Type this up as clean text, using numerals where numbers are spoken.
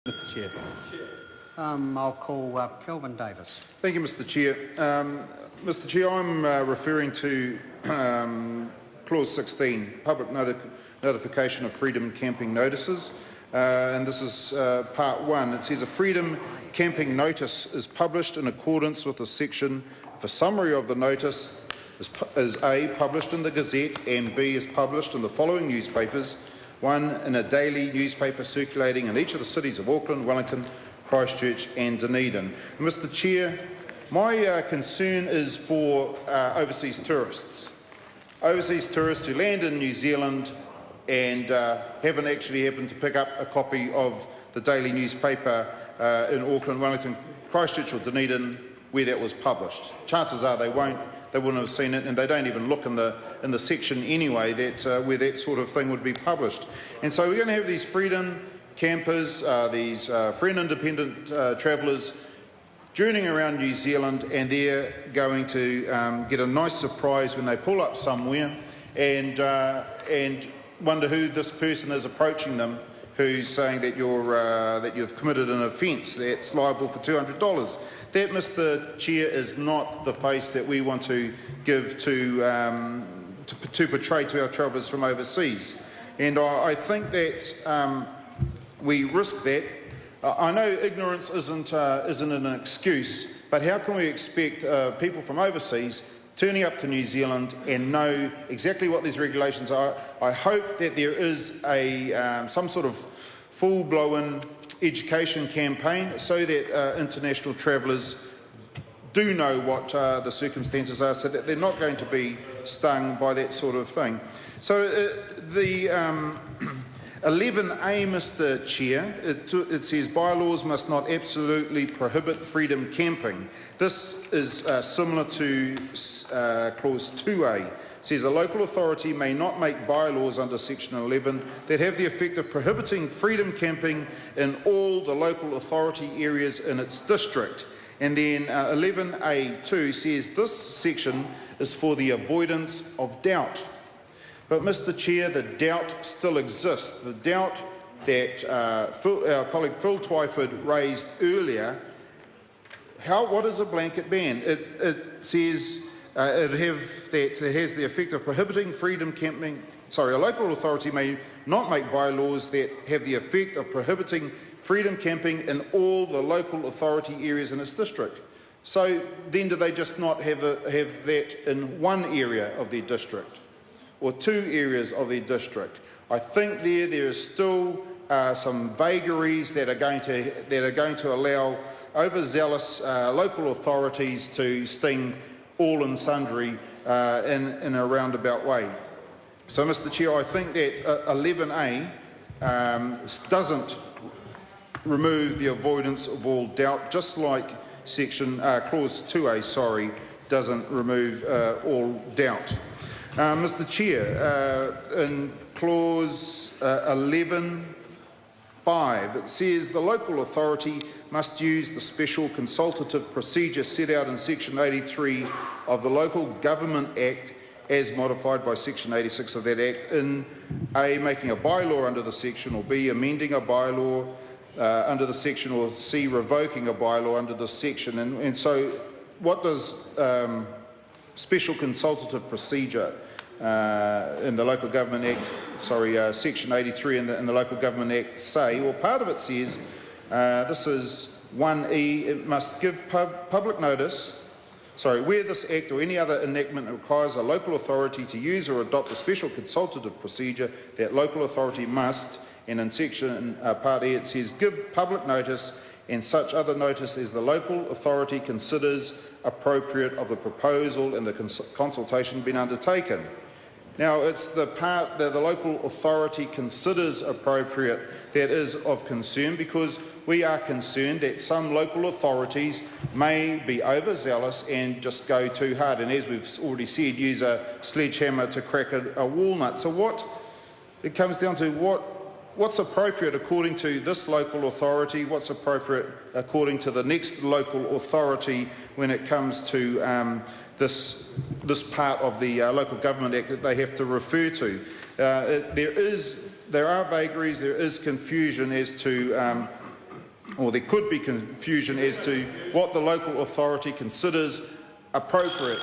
Mr Chair. I'll call Kelvin Davis. Thank you, Mr Chair. Mr Chair, I'm referring to Clause 16, public notification of freedom camping notices, and this is Part 1. It says a freedom camping notice is published in accordance with the section if a summary of the notice is A, published in the Gazette, and B, is published in the following newspapers: 1, in a daily newspaper circulating in each of the cities of Auckland, Wellington, Christchurch and Dunedin. Mr Chair, my concern is for overseas tourists who land in New Zealand and haven't actually happened to pick up a copy of the daily newspaper in Auckland, Wellington, Christchurch or Dunedin where that was published. Chances are they wouldn't have seen it, and they don't even look in the section anyway that where that sort of thing would be published. And so we're going to have these freedom campers, these free and independent travellers journeying around New Zealand, and they're going to get a nice surprise when they pull up somewhere and wonder who this person is approaching them, who's saying that you've committed an offence that's liable for $200. That, Mr Chair, is not the face that we want to give to portray to our travellers from overseas. And I think that we risk that. I know ignorance isn't an excuse, but how can we expect people from overseas turning up to New Zealand and know exactly what these regulations are? I hope that there is some sort of full-blown education campaign so that international travellers do know what the circumstances are, so that they're not going to be stung by that sort of thing. So the 11A, Mr Chair, it says bylaws must not absolutely prohibit freedom camping. This is similar to Clause 2A. It says a local authority may not make bylaws under Section 11 that have the effect of prohibiting freedom camping in all the local authority areas in its district. And then 11A2 says this section is for the avoidance of doubt. But, Mr Chair, the doubt still exists. The doubt that our colleague Phil Twyford raised earlier. What is a blanket ban? It says it has the effect of prohibiting freedom camping. Sorry, a local authority may not make bylaws that have the effect of prohibiting freedom camping in all the local authority areas in its district. So then do they just not have that in one area of their district, or two areas of their district? I think there is still some vagaries that are going to allow overzealous local authorities to sting all and sundry in a roundabout way. So, Mr Chair, I think that 11A doesn't remove the avoidance of all doubt, just like Clause 2A, doesn't remove all doubt. Mr Chair, in Clause 11(5), it says the local authority must use the special consultative procedure set out in Section 83 of the Local Government Act as modified by Section 86 of that Act in A, making a bylaw under the section, or B, amending a bylaw under the section, or C, revoking a bylaw under the section. And so what does special consultative procedure in the Local Government Act, Section 83 in the Local Government Act say? Well, part of it says, this is 1E, it must give public notice, where this Act or any other enactment requires a local authority to use or adopt a special consultative procedure, that local authority must, and in Section Part E it says, give public notice and such other notice as the local authority considers appropriate of the proposal and the consultation being undertaken. Now, it's the part that the local authority considers appropriate that is of concern, because we are concerned that some local authorities may be overzealous and just go too hard, and as we've already said, use a sledgehammer to crack a walnut. So it comes down to what's appropriate according to this local authority, what's appropriate according to the next local authority when it comes to this part of the Local Government Act that they have to refer to. There are vagaries, there is confusion as to or there could be confusion as to what the local authority considers appropriate